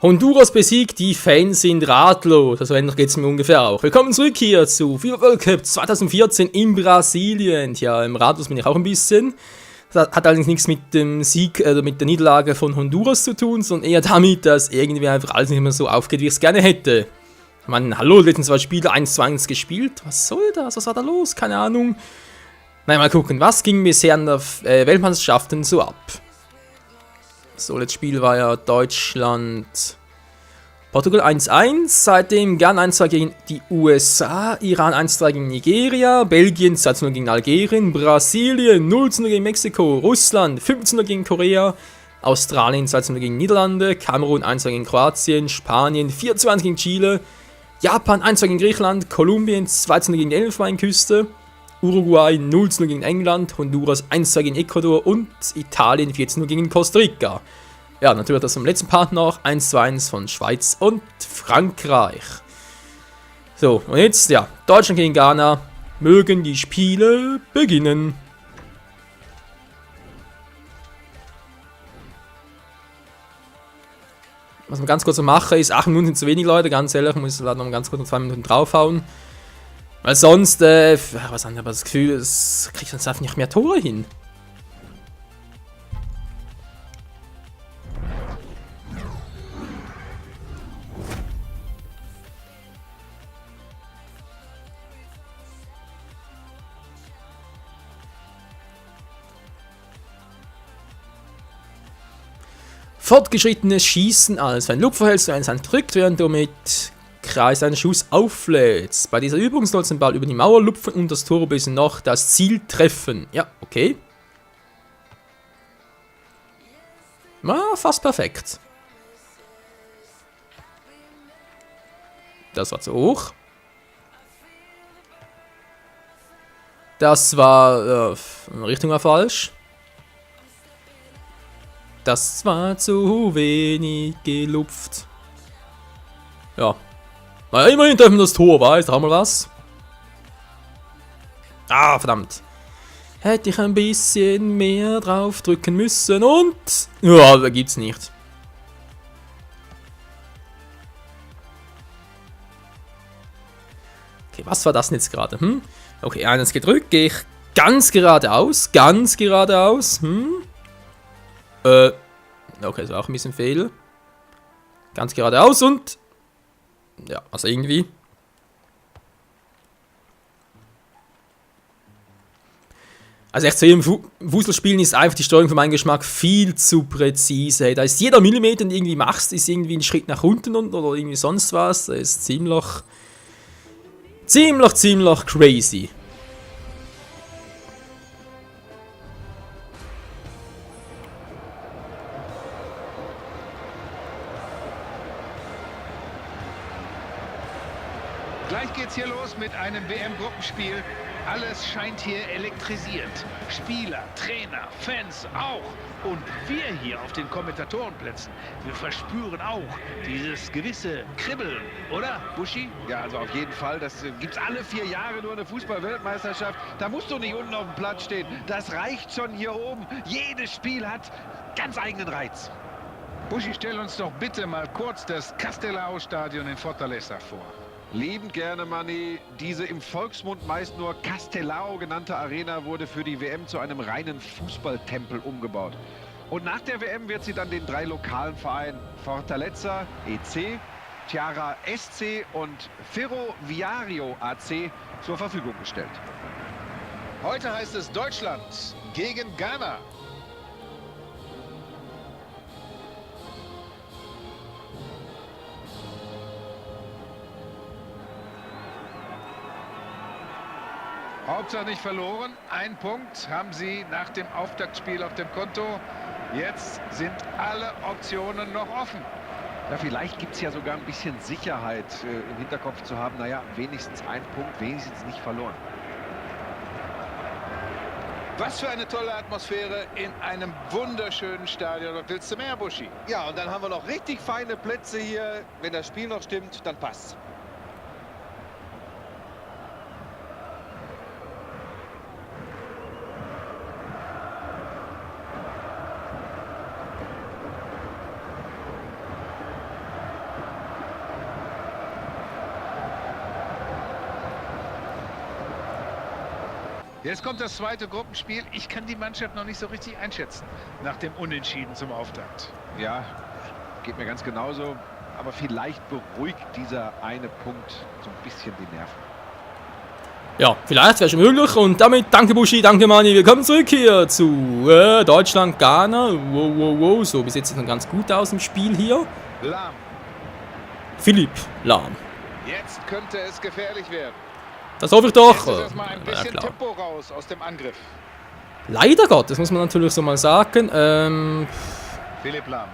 Honduras besiegt, die Fans sind ratlos. Also ähnlich geht es mir ungefähr auch. Willkommen zurück hier zu FIFA World Cup 2014 in Brasilien. Tja, im Ratlos bin ich auch ein bisschen. Das hat allerdings nichts mit dem Sieg oder mit der Niederlage von Honduras zu tun, sondern eher damit, dass irgendwie einfach alles nicht mehr so aufgeht, wie ich es gerne hätte. Ich meine, hallo, letzten 2 Spiele 1:1 gespielt. Was soll das? Was war da los? Keine Ahnung. Nein, mal gucken, was ging bisher an der Weltmeisterschaften so ab? So, das Spiel war ja Deutschland, Portugal 1:1, seitdem Ghana 1:2 gegen die USA, Iran 1:3 gegen Nigeria, Belgien 2:0 gegen Algerien, Brasilien 0:0 gegen Mexiko, Russland 5:0 gegen Korea, Australien 2:0 gegen Niederlande, Kamerun 1:2 gegen Kroatien, Spanien 4:1 gegen Chile, Japan 1:2 gegen Griechenland, Kolumbien 2:0 gegen die Elfenbeinküste, Uruguay 0:0 gegen England, Honduras 1:2 gegen Ecuador und Italien 4:0 gegen Costa Rica. Ja, natürlich das vom letzten Part noch 1:1 von Schweiz und Frankreich. So, und jetzt, ja, Deutschland gegen Ghana. Mögen die Spiele beginnen. Was man ganz kurz mache, ist 8 Minuten sind zu wenig, Leute, ganz ehrlich, muss ich noch ganz kurz noch 2 Minuten draufhauen. Weil sonst, was haben wir das Gefühl, es kriegt uns einfach nicht mehr Tore hin. Fortgeschrittenes Schießen als ein Lupfer hältst du eine Hand drückt, während du mit Kreis einen Schuss auflädst. Bei dieser Übung sollst du den Ball über die Mauer lupfen und das Tor bis noch das Ziel treffen. Ja, okay. Fast perfekt. Das war zu hoch. Das war, Richtung war falsch. Das war zu wenig gelupft. Ja. Naja, immerhin treffen wir das Tor, weißt du, haben wir was? Ah, verdammt. Hätte ich ein bisschen mehr drauf drücken müssen und... Ja, da gibt's nicht. Okay, was war das denn jetzt gerade? Okay, eines gedrückt, gehe ich ganz geradeaus. Okay, das war auch ein bisschen fehl. Ganz geradeaus und... Ja, also irgendwie. Also echt zu jedem Fußballspielen ist einfach die Steuerung für meinen Geschmack viel zu präzise. Da ist jeder Millimeter, den du irgendwie machst, ist irgendwie ein Schritt nach unten oder irgendwie sonst was. Das ist ziemlich crazy. Gleich geht's hier los mit einem WM-Gruppenspiel. Alles scheint hier elektrisiert. Spieler, Trainer, Fans auch. Und wir hier auf den Kommentatorenplätzen, wir verspüren auch dieses gewisse Kribbeln, oder, Buschi? Ja, also auf jeden Fall. Das gibt's alle 4 Jahre nur eine Fußball-Weltmeisterschaft. Da musst du nicht unten auf dem Platz stehen. Das reicht schon hier oben. Jedes Spiel hat ganz eigenen Reiz. Buschi, stell uns doch bitte mal kurz das Castelao-Stadion in Fortaleza vor. Liebend gerne, Manni. Diese im Volksmund meist nur Castelao genannte Arena wurde für die WM zu einem reinen Fußballtempel umgebaut. Und nach der WM wird sie dann den 3 lokalen Vereinen Fortaleza EC, Tiara SC und Ferroviario AC zur Verfügung gestellt. Heute heißt es Deutschland gegen Ghana. Hauptsache nicht verloren. 1 Punkt haben sie nach dem Auftaktspiel auf dem Konto. Jetzt sind alle Optionen noch offen. Ja, vielleicht gibt es ja sogar ein bisschen Sicherheit im Hinterkopf zu haben. Naja, wenigstens 1 Punkt, wenigstens nicht verloren. Was für eine tolle Atmosphäre in einem wunderschönen Stadion. Was willst du mehr, Buschi? Ja, und dann haben wir noch richtig feine Plätze hier. Wenn das Spiel noch stimmt, dann passt's. Jetzt kommt das zweite Gruppenspiel. Ich kann die Mannschaft noch nicht so richtig einschätzen. Nach dem Unentschieden zum Auftakt. Ja, geht mir ganz genauso. Aber vielleicht beruhigt dieser eine Punkt so ein bisschen die Nerven. Ja, vielleicht wäre schon möglich. Und damit danke Buschi, danke Mani. Willkommen zurück hier zu Deutschland, Ghana. Wow. So, bis jetzt sieht es ganz gut aus im Spiel hier. Lahm. Philipp Lahm. Jetzt könnte es gefährlich werden. Das hoffe ich doch. Jetzt ist erstmal ein Ja, bisschen klar. Tempo raus aus dem Angriff. Leider Gottes, muss man natürlich so mal sagen. Philipp Lahm.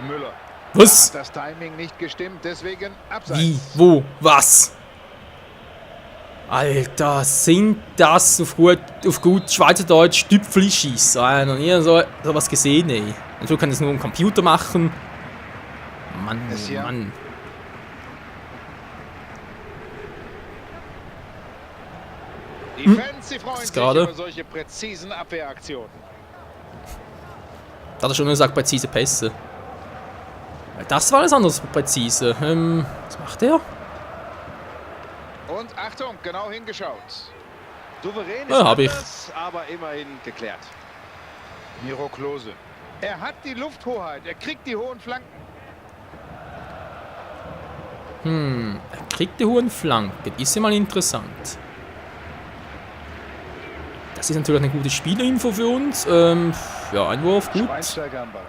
Müller. Was? Da hat das Timing nicht gestimmt, deswegen abseits. Wie? Wo? Was? Alter, sind das auf gut Schweizerdeutsch Stüpflischis? Ich habe noch nie so was gesehen, ey. Und so kann das nur am Computer machen. Mann, Ist ja- Mann. Die Fans, sie freuen sich gerade? über solche präzisen Abwehraktionen. Da hat er schon nur gesagt, präzise Pässe. Weil das war alles anderes präzise. Was macht er? Und Achtung, genau hingeschaut. Souverän Ja, hab ich. anders, aber immerhin geklärt. Miro Klose. Er hat die Lufthoheit, er kriegt die hohen Flanken. Er kriegt die hohen Flanken. Ist ja mal interessant. Das ist natürlich eine gute Spielerinfo für uns. Ja, Einwurf, gut. Schweinsteiger am Ball.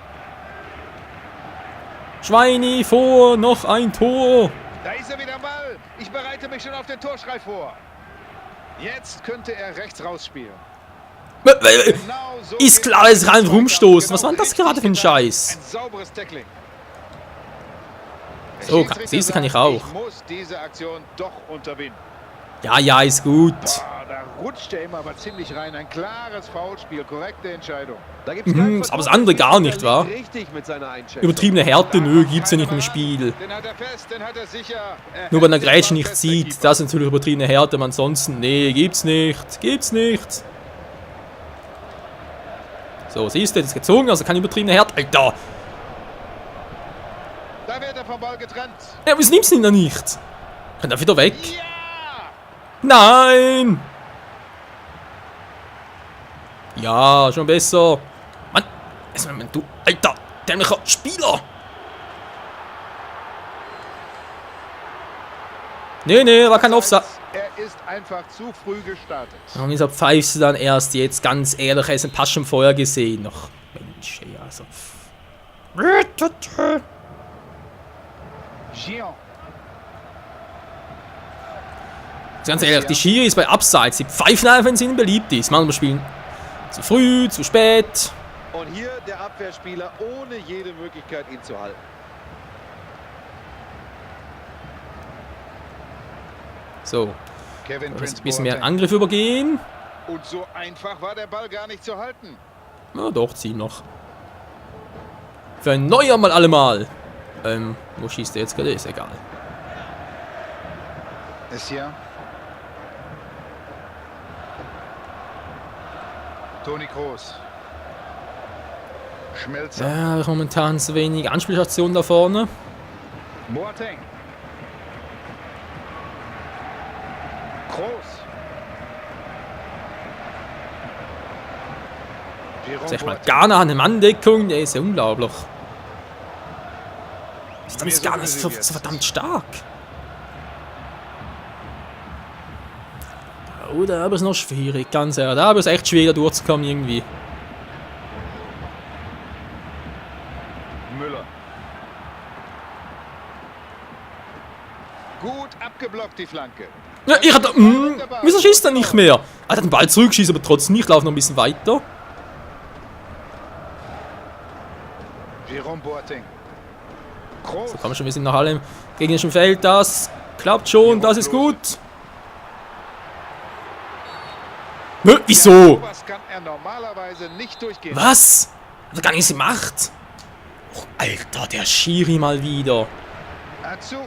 Schweini vor, noch ein Tor. Da ist er wieder am Ball. Ich bereite mich schon auf den Torschrei vor. Jetzt könnte er rechts rausspielen. Genau so Ist klar, will dass es rein der rumstoßen. Was genau war denn das richtig gerade für ein getan. Scheiß? Ein sauberes Tackling. Der So, Schiedsrichter siehst du, kann ich sagt, auch. Ich muss diese Aktion doch unterbinden. Ja, ist gut. Boah, da rutscht er immer aber ziemlich rein. Ein klares Foulspiel, korrekte Entscheidung. Da gibt's keinen Aber das Vertrag. andere gar nicht, Der wa? liegt richtig mit seiner Einschätzung. Übertriebene Härte, nö, Da gibt's ja nicht keine im Spiel. Den hat er fest, den hat er sicher. Nur wenn er hält den Grätsch Ball nicht fest, der sieht, Keeper. das ist natürlich übertriebene Härte, aber ansonsten, nee, gibt's nicht. Gibt's nicht. So, siehst du, das ist gezogen, also keine übertriebene Härte. Alter! Da wird er vom Ball getrennt. Ja, wieso nimmst du ihn da nicht? Kann er wieder weg? Ja! Nein! Ja, schon besser. Mann, du, Alter, dämlicher Spieler! Nee, war kein Offside. Er ist einfach zu früh gestartet. Und wieso pfeifst du dann erst jetzt? Ganz ehrlich, er ist ein Pass schon vorher gesehen. Ach, Mensch, ey, also. Gion. Ganz ehrlich, die Schiri ist bei Abseits. Die pfeifen einfach, wenn es ihnen beliebt ist. Manchmal spielen zu früh, zu spät. Und hier der Abwehrspieler ohne jede Möglichkeit, ihn zu halten. So, Kevin jetzt Prince ein bisschen mehr in Boateng. Angriff übergehen. Und so einfach war der Ball gar nicht zu halten. Na doch, ziehen noch. Für ein Neuer mal allemal. Wo schießt er jetzt gerade? Ist egal. Ist hier. Toni Kroos. Schmelzer. Ja, momentan so wenig Anspielstationen da vorne. Boateng. Kroos. Jerome Sag mal, Boateng. Ghana an der Manndeckung, der ist ja unglaublich. Dann ist Ghana so verdammt stark. Oh, da ist noch schwierig, ganz ehrlich. Da ist es echt schwer, da durchzukommen irgendwie. Müller. Gut abgeblockt, die Flanke. Ja, ich hatte. Wieso schießt er nicht mehr? Er hat den Ball zurückschießt, aber trotzdem nicht. Ich laufe noch ein bisschen weiter. Jerome Boateng. Kroos. So, komm schon, wir sind noch alle im gegnerischen Feld. Das klappt schon, das ist gut. Nö, wieso? Sowas kann er normalerweise nicht durchgehen. Was? Hat er gar nichts gemacht? Oh, Alter, der Schiri mal wieder. Dazu.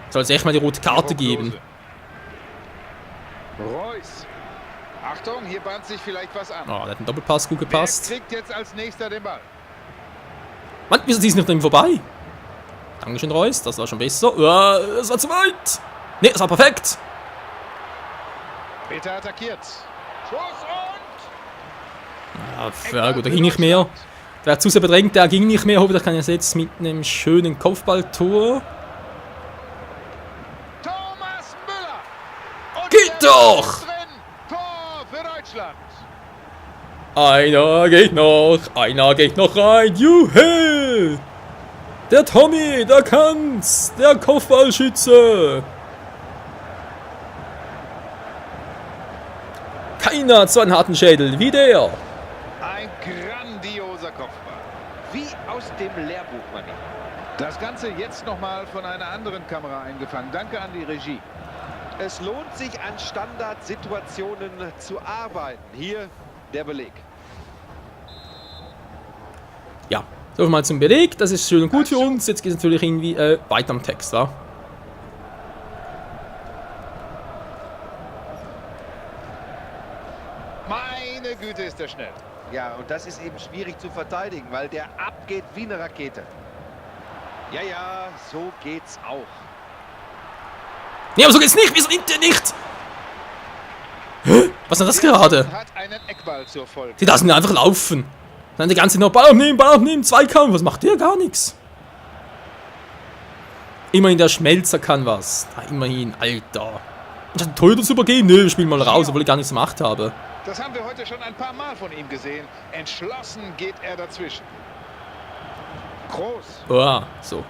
Soll es echt mal die rote Karte geben. Reus. Achtung, hier bahnt sich vielleicht was an. Oh, der hat einen Doppelpass gut Wer gepasst. kriegt jetzt als nächster den Ball? Mann, wieso ziehst du nicht an ihm vorbei? Dankeschön, Reus, das war schon besser. Das war zu weit. Ne, das war perfekt. Peter attackiert. Schuss und... Ja, gut, da ging nicht mehr. Der hat zu sehr bedrängt, der ging nicht mehr. Hoffentlich kann er es jetzt mit einem schönen Kopfballtor. Thomas Müller. Und Geht der doch! ist drin. Tor für Deutschland. Einer geht noch rein. Juhu! Der Tommy, der kann's. Der Kopfballschütze. Keiner hat so einen harten Schädel wie der. Ein grandioser Kopfball. Wie aus dem Lehrbuch, Manni. Das Ganze jetzt nochmal von einer anderen Kamera eingefangen. Danke an die Regie. Es lohnt sich, an Standardsituationen zu arbeiten. Hier der Beleg. Ja, so mal zum Beleg. Das ist schön und gut für uns. Jetzt geht es natürlich irgendwie weiter am Text, wa? Meine Güte, ist der schnell. Ja, und das ist eben schwierig zu verteidigen, weil der abgeht wie eine Rakete. Ja, ja, so geht's auch. Nee, aber so geht's nicht. Wieso nimmt der nicht? Hä? Was ist denn das gerade? Hat einen Eckball zur Folge. Die lassen ihn einfach laufen. Dann die ganze Zeit noch Ball aufnehmen, Zweikampf. Was macht der? Gar nichts. Immerhin der Schmelzer kann was. Na, immerhin, Alter. Ich hatte Torhüter zu übergeben. Nö, wir spielen mal raus, obwohl ich gar nichts gemacht habe. Das haben wir heute schon ein paar Mal von ihm gesehen. Entschlossen geht er dazwischen. Groß. Boah, so.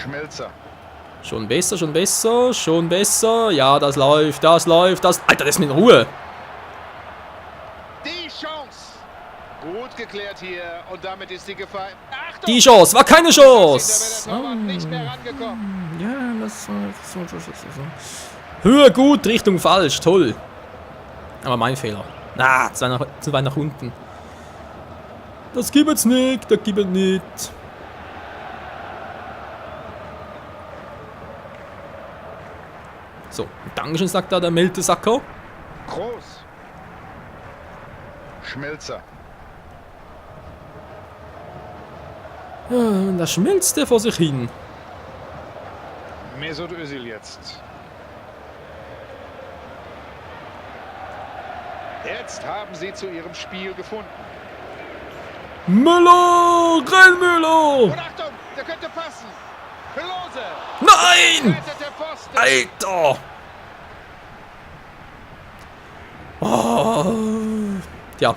Schmelzer. Schon besser, schon besser, schon besser. Ja, das läuft, das läuft, das... Alter, das ist mit Ruhe. Die Chance. Gut geklärt hier. Und damit ist die Gefahr... Achtung! Die Chance, war keine Chance. Da wäre der Torwart nicht mehr rangekommen. Ja, das... Höhe gut, Richtung falsch, toll. Aber mein Fehler. Na, zu weit nach unten. Das gibt's nicht, das gibt's nicht. So, Dankeschön, sagt da der Meltesacker. Groß. Schmelzer. Ja, und da schmilzt der vor sich hin. Mesut Özil jetzt. Jetzt haben sie zu ihrem Spiel gefunden. Müller! Renn Müller! Und Achtung, der könnte passen. Klose. Nein! Rettet der Pfosten. Alter! Oh. Ja.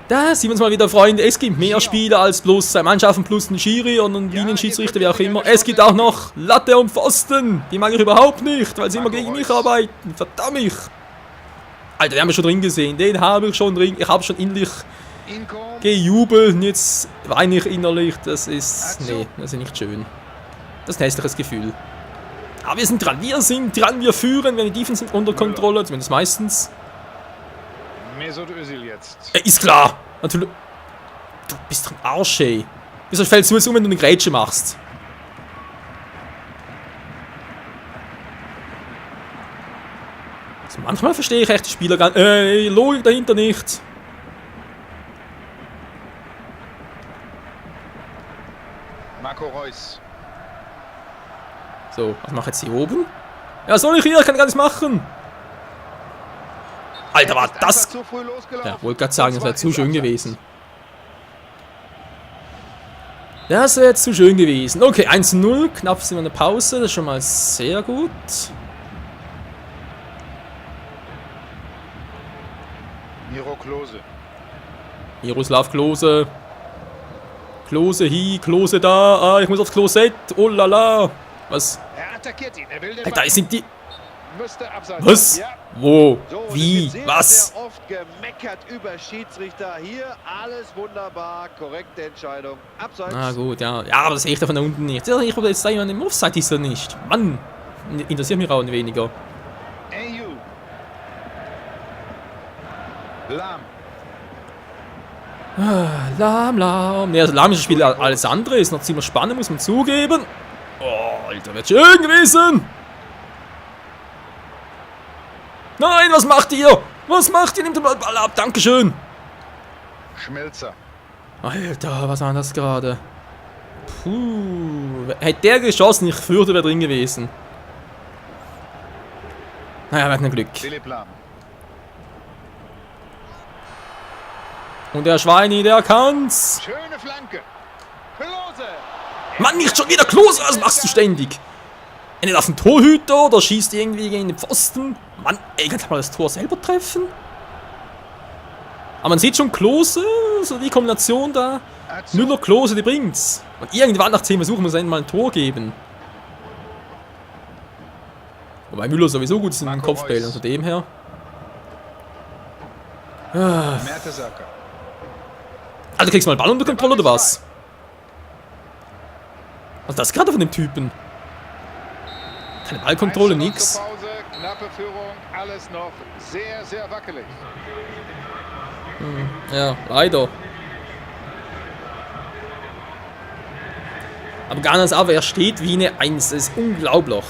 Da sehen wir uns mal wieder, Freunde. Es gibt mehr Spieler als bloß zwei Mannschaften plus ein Schiri und einen Linienschiedsrichter, wie auch immer. Es gibt auch noch Latte und Pfosten. Die mag ich überhaupt nicht, weil sie immer gegen mich arbeiten. Verdammt mich. Alter, den haben wir schon drin gesehen. Den habe ich schon drin. Ich habe schon innerlich gejubelt. Und jetzt weine ich innerlich. Das ist... Nee, das ist nicht schön. Das ist ein hässliches Gefühl. Aber wir sind dran. Wir führen. Wir haben die Defense unter Kontrolle. Zumindest meistens. Mesut Özil jetzt. Ist klar. Natürlich. Du bist doch ein Arsch, ey. Wieso fällst du jetzt um, wenn du eine Grätsche machst? Also manchmal verstehe ich echt die Spieler gar nicht. Logik dahinter nicht. Marco Reus. So, was mache ich jetzt hier oben? Ja, soll ich hier? Ich kann gar nichts machen. Alter, war das... Zu früh losgelaufen. Ja, wollte gerade sagen, das wäre zu schön gewesen. Das wäre jetzt zu schön gewesen. Okay, 1:0. Knapp sind wir in der Pause. Das ist schon mal sehr gut. Miro Klose. Miroslav Klose. Klose hier, Klose da. Ah, ich muss aufs Klosett. Oh la la. Was? Er attackiert ihn. Er will den Alter, Ball. sind die... Müsste abseits Was? sein. Ja. Wo? So, und es Wie? wird sehr, Was? sehr oft gemeckert über Schiedsrichter. Hier alles wunderbar, korrekte Entscheidung. Abseits. Na gut, ja. Ja, aber das sehe ich da von da unten nicht. Ja, ich habe jetzt da jemand im Offside ist er nicht. Mann. Interessiert mich auch weniger. AU. Lahm. Lahm. Ne, also Lahm ist das Spiel alles andere. Ist noch ziemlich spannend, muss man zugeben. Oh, Alter, wird schön gewesen. Nein, was macht ihr? Was macht ihr? Nimmt den Ball ab. Dankeschön. Schmelzer. Alter, was war das gerade? Puh. Hätte der geschossen, ich würde, wäre drin gewesen. Naja, wir hatten Glück. Philipp Lahm. Und der Schweini, der kann's. Schöne Flanke. Klose. Mann, nicht schon wieder Klose, was machst du ständig? Entweder auf den Torhüter oder schießt irgendwie gegen den Pfosten. Mann, ey, kannst du mal das Tor selber treffen? Aber man sieht schon, Klose, so die Kombination da. Müller, Klose, die bringt's. Und irgendwann nach 10 Versuchen muss er mal ein Tor geben. Wobei Müller sowieso gut ist in den Kopfbällen, von dem her. Mertesacker. Also kriegst du mal den Ball unter Kontrolle oder was? Was ist das gerade von dem Typen? Keine Ballkontrolle, nix. Pause, knappe Führung, alles noch sehr, sehr wackelig. Ja, leider. Aber Ghanas Abwehr steht wie eine 1. Das ist unglaublich.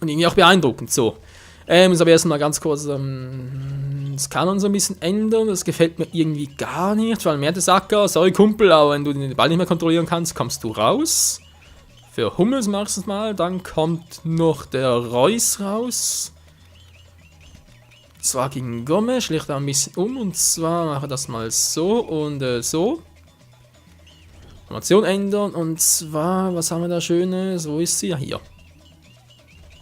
Und irgendwie auch beeindruckend. So. Muss aber erstmal ganz kurz das Kanon so ein bisschen ändern. Das gefällt mir irgendwie gar nicht. Weil Mertesacker, sorry Kumpel, aber wenn du den Ball nicht mehr kontrollieren kannst, kommst du raus. Für Hummels machst du es mal. Dann kommt noch der Reus raus. Zwar gegen Gomes, schlägt da ein bisschen um. Und zwar mache ich das mal so und so. Formation ändern. Und zwar, was haben wir da Schönes? Wo ist sie? Ja, hier.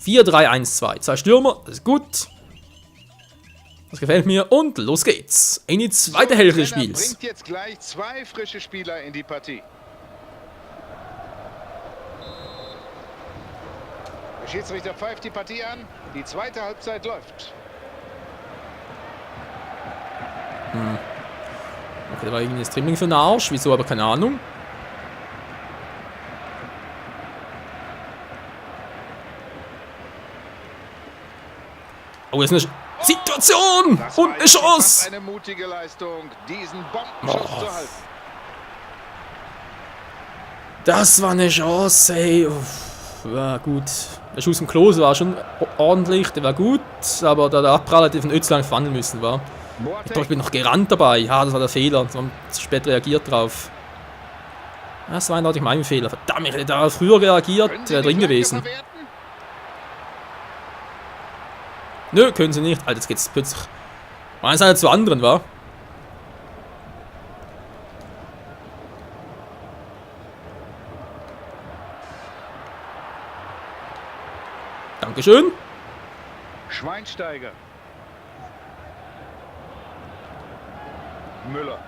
4-3-1-2. 2 Stürmer, das ist gut. Das gefällt mir. Und los geht's. In die zweite Hälfte des Spiels. Bringt jetzt gleich 2 frische Spieler in die Partie. Der Schiedsrichter pfeift die Partie an. Die zweite Halbzeit läuft. Okay, da war irgendwie das Dribbling für den Arsch. Wieso, aber keine Ahnung. Oh, das ist eine Situation Das und war eine Chance. eine mutige Leistung, diesen Bombenschuss zu halten. Das war eine Chance, ey. Uff, ja, gut. Der Schuss von Klose war schon ordentlich, der war gut, aber der Abprall hätte von Özlang verwandeln müssen, war. Ich glaube, ich bin noch gerannt dabei. Ja, das war der Fehler. Wir haben zu spät reagiert drauf. Das war eindeutig mein Fehler. Verdammt, ich hätte da früher reagiert, wäre drin gewesen. Nö, können sie nicht. Alter, jetzt geht's plötzlich. Meines einer zu anderen, war. Dankeschön. Schweinsteiger. Müller.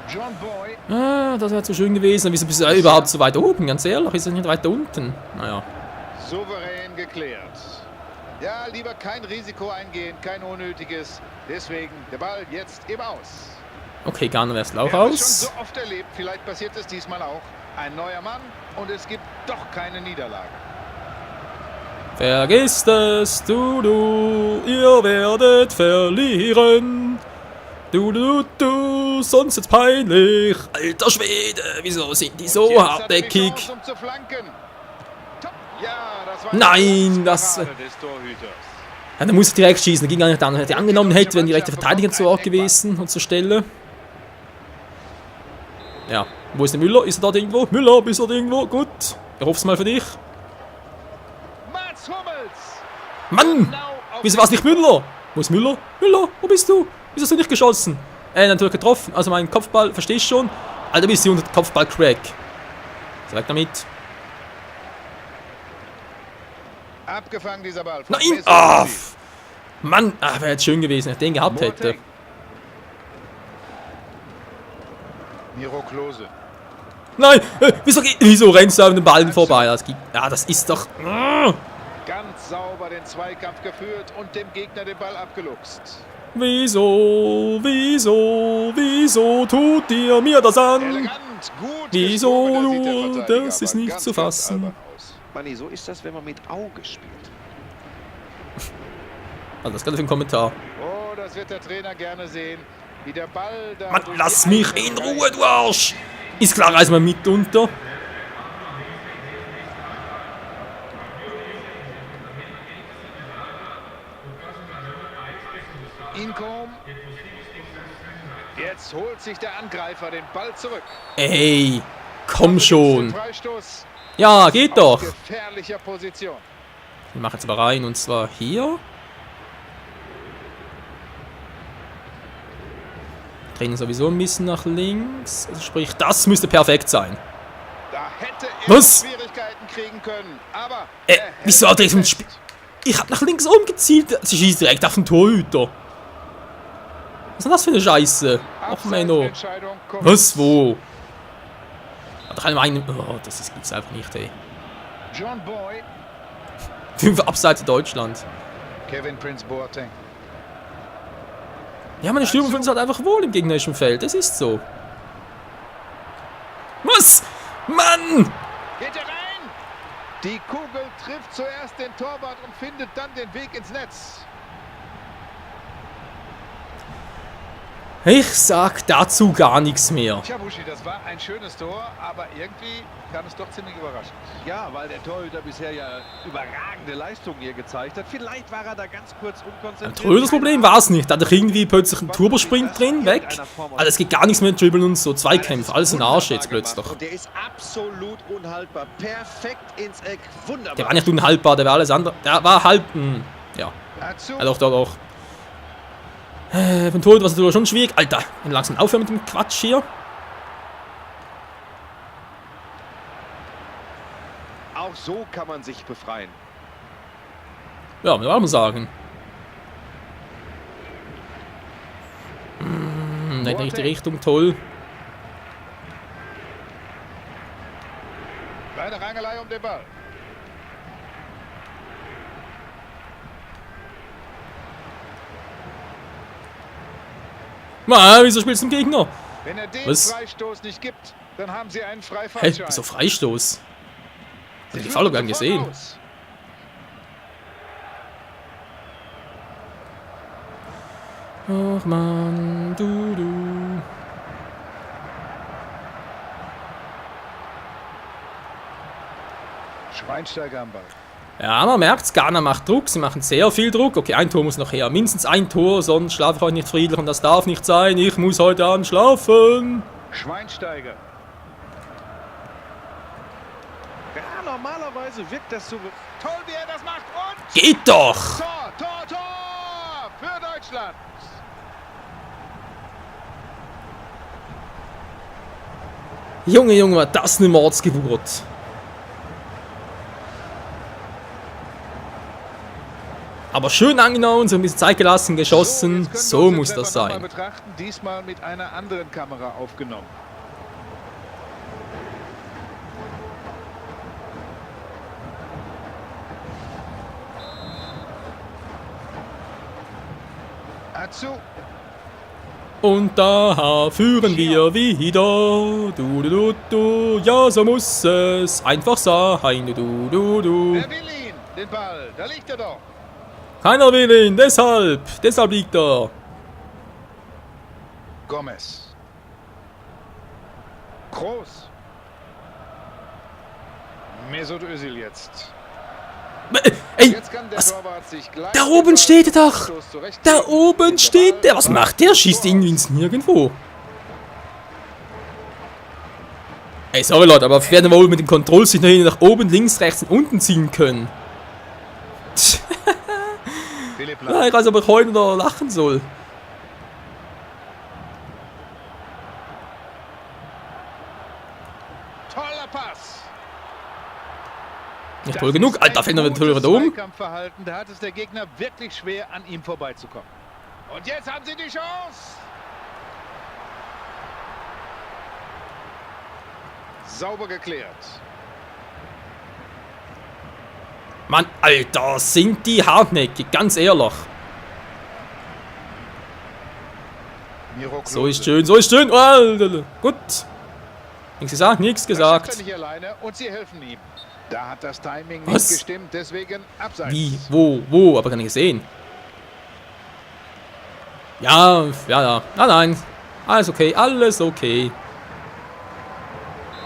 John Boy. Ah, das wäre zu schön gewesen. Wieso bist du überhaupt so weit oben? Ganz ehrlich, ist er nicht weiter unten? Naja. Souverän geklärt. Ja, lieber kein Risiko eingehen, kein unnötiges. Deswegen der Ball jetzt im Aus. Okay, Ghana wär's auch Wir haben es aus. schon so oft erlebt, vielleicht passiert es diesmal auch. Ein neuer Mann und es gibt doch keine Niederlage. Vergisst es, ihr werdet verlieren. Sonst wird's peinlich. Alter Schwede, wieso sind die so Jetzt hat er die hartnäckig? Chance, um zu flanken. Top. Ja, das war Nein, das... Parade des Torhüters. Ja, der muss direkt schießen, der ging gar nicht an. Hätte angenommen, hätte, wenn die rechte Verteidiger zu Ort gewesen und zur Stelle. Ja, wo ist der Müller? Ist er dort irgendwo? Müller, bist du dort irgendwo? Gut. Ich hoffe es mal für dich. Mats Hummels. Mann! Wieso war es nicht Müller? Wo ist Müller? Müller, wo bist du? Wieso hast du nicht geschossen? Natürlich getroffen. Also mein Kopfball, verstehst du schon? Alter, bist du unter Kopfball-Crack. So, weg damit. Abgefangen dieser Ball. von Nein! Mesut Ah! Özil. Mann! Ah, wäre jetzt schön gewesen, wenn ich den gehabt hätte. Boateng. Miro Klose. Nein! Wieso rennst du an den Ballen vorbei? Das ist doch... Ganz sauber den Zweikampf geführt und dem Gegner den Ball abgeluchst. Wieso tut ihr mir das an? Elegant, gut. Wieso geschoben, da sieht der nur, Verteidiger das ist aber nicht ganz, zu ganz fassen. albern aus. Manni, so ist das, wenn man mit Auge spielt. Also das gerade für ein Kommentar. Oh, das wird der Trainer gerne sehen. Wie der Ball da. Mann, durch lass die mich eigene in Reihe- Ruhe, du Arsch! Ist klar, reiß mal mit unter. Inkom. Jetzt holt sich der Angreifer den Ball zurück. Ey, komm schon. Freistoß Ja, geht doch. aus gefährlicher Position. Wir machen jetzt aber rein und zwar hier. Drehen sowieso ein bisschen nach links. Also sprich, das müsste perfekt sein. Da hätte er Was? Schwierigkeiten kriegen können, aber Wieso hat er jetzt ein Spiel? Ich hab nach links oben gezielt. Sie schießt direkt auf den Torhüter. Was ist denn das für eine Scheiße? Ach, Menno. Abseitsentscheidung kommt. Was? Wo? Hat doch einen. Oh, das gibt's einfach nicht, ey. John Boy, 5 Abseits Deutschland. Kevin Prince Boateng. Ja, meine Stürmer fühlen sich halt einfach wohl im gegnerischen Feld. Das ist so. Was? Mann! Geht er rein? Die Kugel trifft zuerst den Torwart und findet dann den Weg ins Netz. Ich sag dazu gar nichts mehr. Tja, Buschi, das war ein schönes Tor, aber irgendwie kam es doch ziemlich überraschend. Ja, weil der Torhüter bisher ja überragende Leistungen hier gezeigt hat. Vielleicht war er da ganz kurz unkonzentriert. Ein größeres Problem war es nicht. Da hatte ich irgendwie plötzlich einen Turbosprint drin, weg. Also es geht gar nichts mehr mit Dribbeln und so. Zweikämpfe, alles in den Arsch jetzt plötzlich. Und der ist absolut unhaltbar. Perfekt ins Eck. Wunderbar. Der war nicht unhaltbar, der war alles andere. Der war halb. Ja. Dazu Ja, doch. Von Torhüter war es natürlich schon schwierig. Alter, langsam aufhören mit dem Quatsch hier. Auch so kann man sich befreien. Ja, muss man sagen. Nicht in die richtige Richtung, toll. kleine Rangelei um den Ball. Wieso spielst du den Gegner? Wenn er den Was? Freistoß nicht gibt, dann haben sie einen Hä, Freifahrtschein. wieso Freistoß? Sie Hab ich die führen Falle gar nicht sofort gesehen. aus. Ach man, du. Schweinsteiger am Ball. Ja, man merkt's, Ghana macht Druck, sie machen sehr viel Druck. Okay, ein Tor muss noch her, mindestens ein Tor, sonst schlafe ich heute nicht friedlich und das darf nicht sein. Ich muss heute Abend schlafen. Schweinsteiger. Ja, normalerweise wirkt das so. Toll, wie er das macht. Und Geht doch! Tor für Deutschland. Junge, war das eine Mordsgeburt. Aber schön angenommen, so ein bisschen Zeit gelassen, geschossen. jetzt können wir So uns den muss das Treffer noch mal sein. betrachten, diesmal mit einer anderen Kamera aufgenommen. Atsu, Und da führen wir wieder. Du. Ja, so muss es einfach sein. Du. wer will ihn? Den Ball, da liegt er doch. Keiner will ihn, deshalb liegt er. Gomez. Groß. Mesut Özil jetzt. Ey, Jetzt kann der was? Torwart sich gleich Da oben steht er doch. Stoß zurechtziehen. Da oben steht der. Was macht der? Schießt irgendwie ins Nirgendwo. Ey, sorry Leute, aber werden wir wohl mit dem Kontrollsignal nach oben, links, rechts und unten ziehen können? Philipp Ja, Lahm. ich weiß, ob ich heulen oder lachen soll. Toller Pass. Nicht toll genug. Alter, fällt noch ein Törer da oben. Zweikampfverhalten, da hat es der Gegner wirklich schwer, an ihm vorbeizukommen. Und jetzt haben sie die Chance. Sauber geklärt. Mann, Alter, sind die hartnäckig, ganz ehrlich. Miro So ist Klose. schön, Oh, gut. Nichts gesagt, nichts Da schafft gesagt. er nicht alleine und sie helfen ihm. Da hat das Timing Was? nicht gestimmt, deswegen abseits. Wie, wo, aber gar nicht gesehen. Ja. Nein. Alles okay.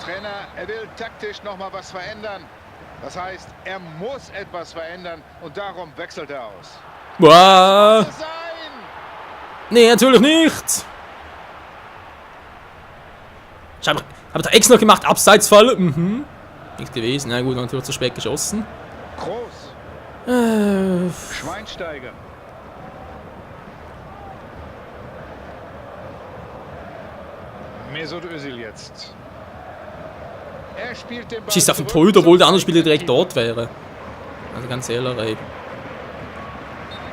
Trainer, er will taktisch nochmal was verändern. Das heißt, er muss etwas verändern und darum wechselt er aus. Boah. Sein! Nee, natürlich nicht. Hab ich da extra noch gemacht, Abseitsfall. Nicht gewesen, na gut, natürlich zu spät geschossen. Groß. Schweinsteiger. Mesut Özil jetzt. Er spielt den Ball Schießt auf den zurück Torhüter, obwohl der andere zum Spieler direkt eigenen dort wäre. Also ganz ehrlich, ey. Team.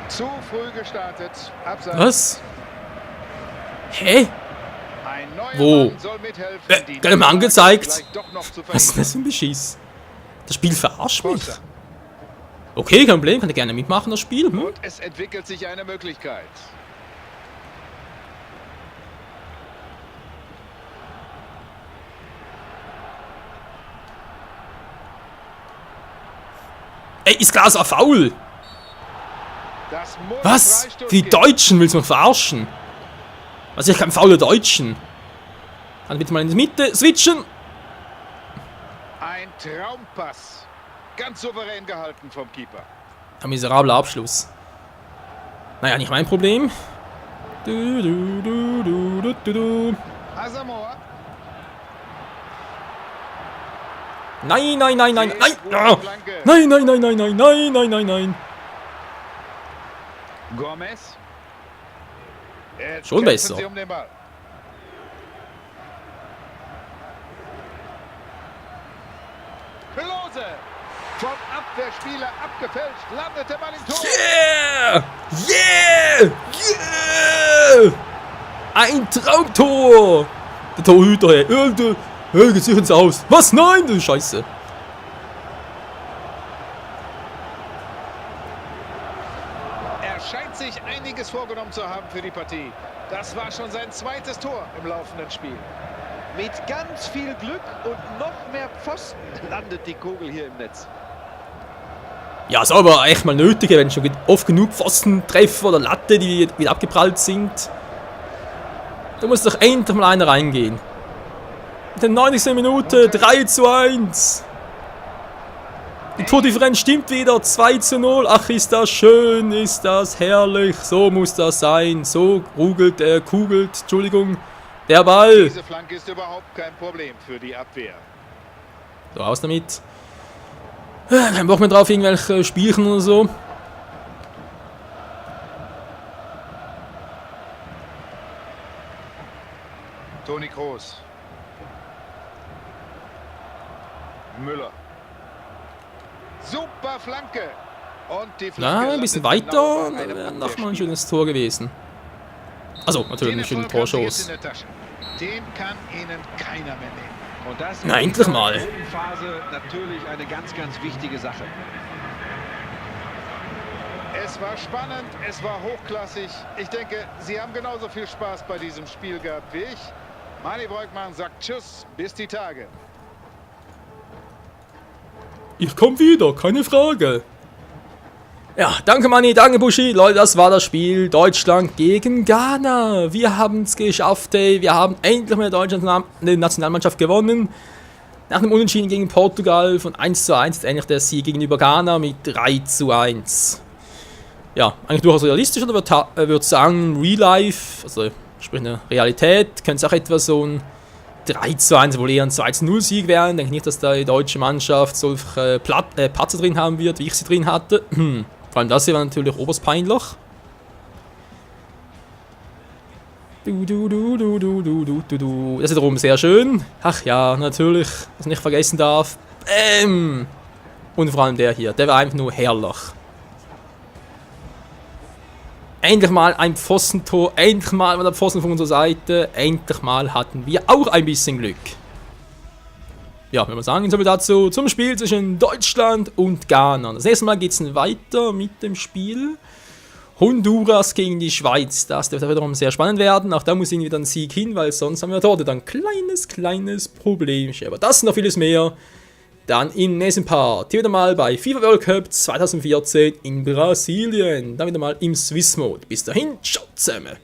Zu früh gestartet. Abseits. Was? Hä? Ein neuer Wo? Mann soll mithelfen, die Gerade mal angezeigt. vielleicht doch noch zu Was ist verhindern. das für ein Beschiss? Das Spiel verarscht mich. Costa. Okay, kein Problem, kann ich gerne mitmachen, das Spiel. Und es entwickelt sich eine Möglichkeit. Ey, ist klar, so ein Foul. Das muss Was? Freistoß Die geben. Deutschen willst du mich verarschen? Also ich kann faule Deutschen. Kann bitte mal in die Mitte switchen. Ein Traumpass. Ganz souverän gehalten vom Keeper. Ein miserabler Abschluss. Naja, nicht mein Problem. Du, du, du, du, du, du, du. Asamoah. Nein, nein, nein, nein, nein. Gute Ah. Flanke. Nein, nein, nein, nein, nein, nein, nein, nein, nein. Gomez. Jetzt Schon kämpfen besser. Sie um den Ball. Klose. Vom Abwehrspieler abgefälscht. Landet der Ball im Tor. Yeah! Yeah! Yeah! Ein Traumtor! Der Torhüter, ey. Geht sich ins Aus. Was? Nein, du Scheiße. Er scheint sich einiges vorgenommen zu haben für die Partie. Das war schon sein zweites Tor im laufenden Spiel. Mit ganz viel Glück und noch mehr Pfosten landet die Kugel hier im Netz. Ja, ist aber echt mal nötig, wenn schon oft genug Pfostentreffer oder Latte, die wieder abgeprallt sind. Da muss doch endlich mal einer reingehen. In der 90. Minute 3:1. Die Tordifferenz stimmt wieder, 2:0. Ach, ist das schön, ist das herrlich. So muss das sein. So kugelt, Entschuldigung, der Ball. Diese Flanke ist überhaupt kein Problem für die Abwehr. So, raus damit. Kein Bock mehr drauf, irgendwelche Spielchen oder so. Toni Kroos. Müller. Super Flanke. Und die Flanke Na, ein bisschen landet genau weiter, bei einem wäre noch mal ein Abwehrspieler. schönes Tor gewesen. Also, natürlich eine schöne Erfolg haben Sie jetzt Torschuss. in der Tasche. Den kann Ihnen keiner mehr nehmen. Und das Na, in endlich dieser mal. Gruppenphase natürlich eine ganz, ganz wichtige Sache. Es war spannend, es war hochklassig. Ich denke, Sie haben genauso viel Spaß bei diesem Spiel gehabt wie ich. Manni Breukmann sagt Tschüss, bis die Tage. Ich komme wieder, keine Frage. Ja, danke Manni, danke Buschi. Leute, das war das Spiel Deutschland gegen Ghana. Wir haben es geschafft, ey. Wir haben endlich mit der deutschen Nationalmannschaft gewonnen. Nach dem Unentschieden gegen Portugal von 1:1 ist endlich der Sieg gegenüber Ghana mit 3:1. Ja, eigentlich durchaus realistisch, oder würde sagen, Real Life, also sprich eine Realität, könnte es auch etwa so ein 3:1, wohl eher ein 2:0 Sieg werden. Denke nicht, dass da die deutsche Mannschaft solche Patzer drin haben wird, wie ich sie drin hatte. Vor allem das hier war natürlich oberst peinlich. Das ist wiederum sehr schön. Ach ja, natürlich, was ich nicht vergessen darf. Bäm! Und vor allem der hier, der war einfach nur herrlich. Endlich mal ein Pfostentor, endlich mal der Pfosten von unserer Seite, endlich mal hatten wir auch ein bisschen Glück. Ja, wenn wir sagen, so viel dazu zum Spiel zwischen Deutschland und Ghana. Das nächste Mal geht es weiter mit dem Spiel Honduras gegen die Schweiz. Das dürfte wiederum sehr spannend werden. Auch da muss irgendwie wieder ein Sieg hin, weil sonst haben wir dort ein kleines Problemchen. Aber das und noch vieles mehr dann im nächsten Part. Hier wieder mal bei FIFA World Cup 2014 in Brasilien. Dann wieder mal im Swiss Mode. Bis dahin, ciao zusammen.